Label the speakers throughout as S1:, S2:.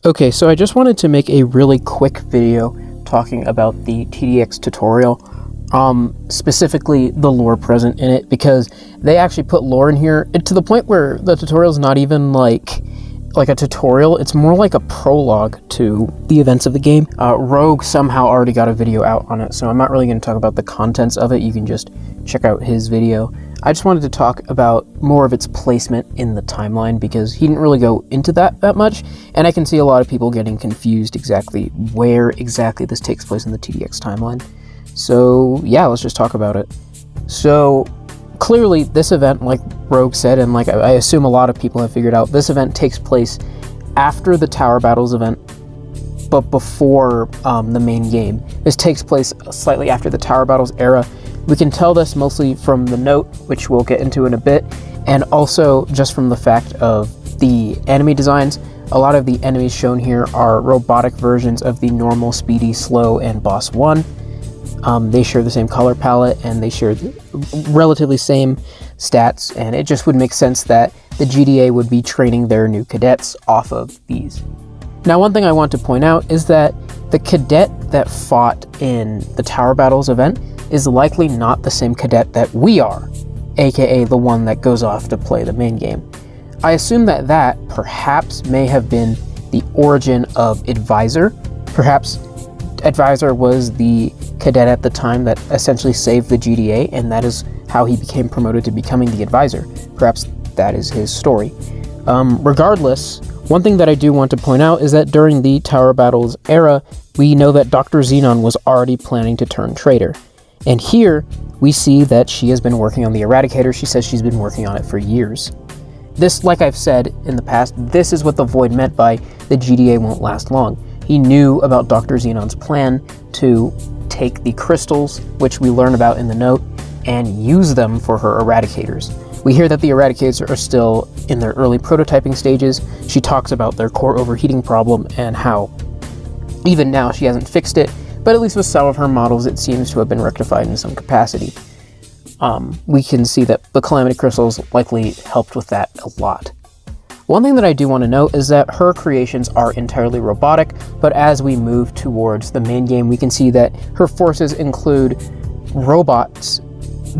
S1: Okay, so I just wanted to make a really quick video talking about the TDX tutorial, specifically the lore present in it, because they actually put lore in here to the point where the tutorial is not even like a tutorial. It's more like a prologue to the events of the game. Rogue somehow already got a video out on it, so I'm not really going to talk about the contents of it. You can just check out his video. I just wanted to talk about more of its placement in the timeline because he didn't really go into that much, and I can see a lot of people getting confused exactly where exactly this takes place in the TDX timeline. So yeah, let's just talk about it. So clearly this event, like Rogue said, and like I assume a lot of people have figured out, this event takes place after the Tower Battles event, but before the main game. This takes place slightly after the Tower Battles era. We can tell this mostly from the note, which we'll get into in a bit, and also just from the fact of the enemy designs. A lot of the enemies shown here are robotic versions of the normal, speedy, slow, and boss 1. They share the same color palette, and they share the relatively same stats, and it just would make sense that the GDA would be training their new cadets off of these. Now, one thing I want to point out is that the cadet that fought in the Tower Battles event is likely not the same cadet that we are, aka the one that goes off to play the main game. I assume that that perhaps may have been the origin of Advisor. Perhaps Advisor was the cadet at the time that essentially saved the GDA, and that is how he became promoted to becoming the Advisor. Perhaps that is his story. Regardless, one thing that I do want to point out is that during the Tower Battles era, we know that Dr. Xenon was already planning to turn traitor. And here, we see that she has been working on the Eradicator. She says she's been working on it for years. This, like I've said in the past, this is what the Void meant by the GDA won't last long. He knew about Dr. Xenon's plan to take the crystals, which we learn about in the note, and use them for her Eradicators. We hear that the Eradicators are still in their early prototyping stages. She talks about their core overheating problem and how even now she hasn't fixed it, but at least with some of her models it seems to have been rectified in some capacity. We can see that the Calamity Crystals likely helped with that a lot. One thing that I do want to note is that her creations are entirely robotic, but as we move towards the main game, we can see that her forces include robots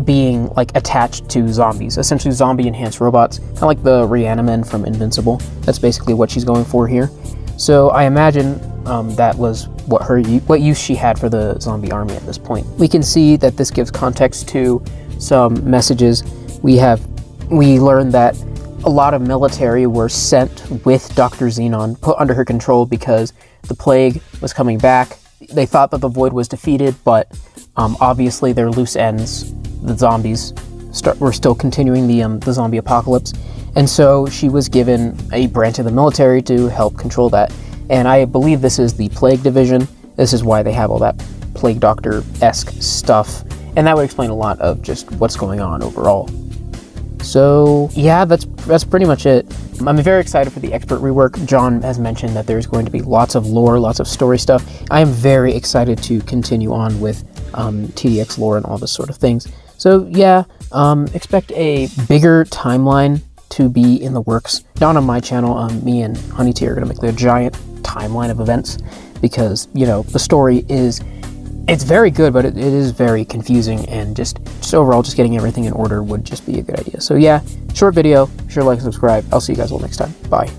S1: being like attached to zombies, essentially zombie enhanced robots, kind of like the Reanimen from Invincible. That's basically what she's going for here. So I imagine that was what use she had for the zombie army at this point. We can see that this gives context to some messages. We learned that a lot of military were sent with Dr. Xenon, put under her control because the plague was coming back. They thought that the Void was defeated, but obviously their loose ends, the zombies, were still continuing the zombie apocalypse. And so she was given a branch of the military to help control that. And I believe this is the Plague Division. This is why they have all that Plague Doctor-esque stuff. And that would explain a lot of just what's going on overall. So yeah, that's pretty much it. I'm very excited for the expert rework. John has mentioned that there's going to be lots of lore, lots of story stuff. I am very excited to continue on with TDX lore and all this sort of things. So yeah, expect a bigger timeline to be in the works. Down on my channel, me and Honey Tea are going to make a giant timeline of events because, you know, the story it's very good, but it is very confusing, and just overall just getting everything in order would just be a good idea. So yeah, short video, be sure to like and subscribe. I'll see you guys all next time. Bye.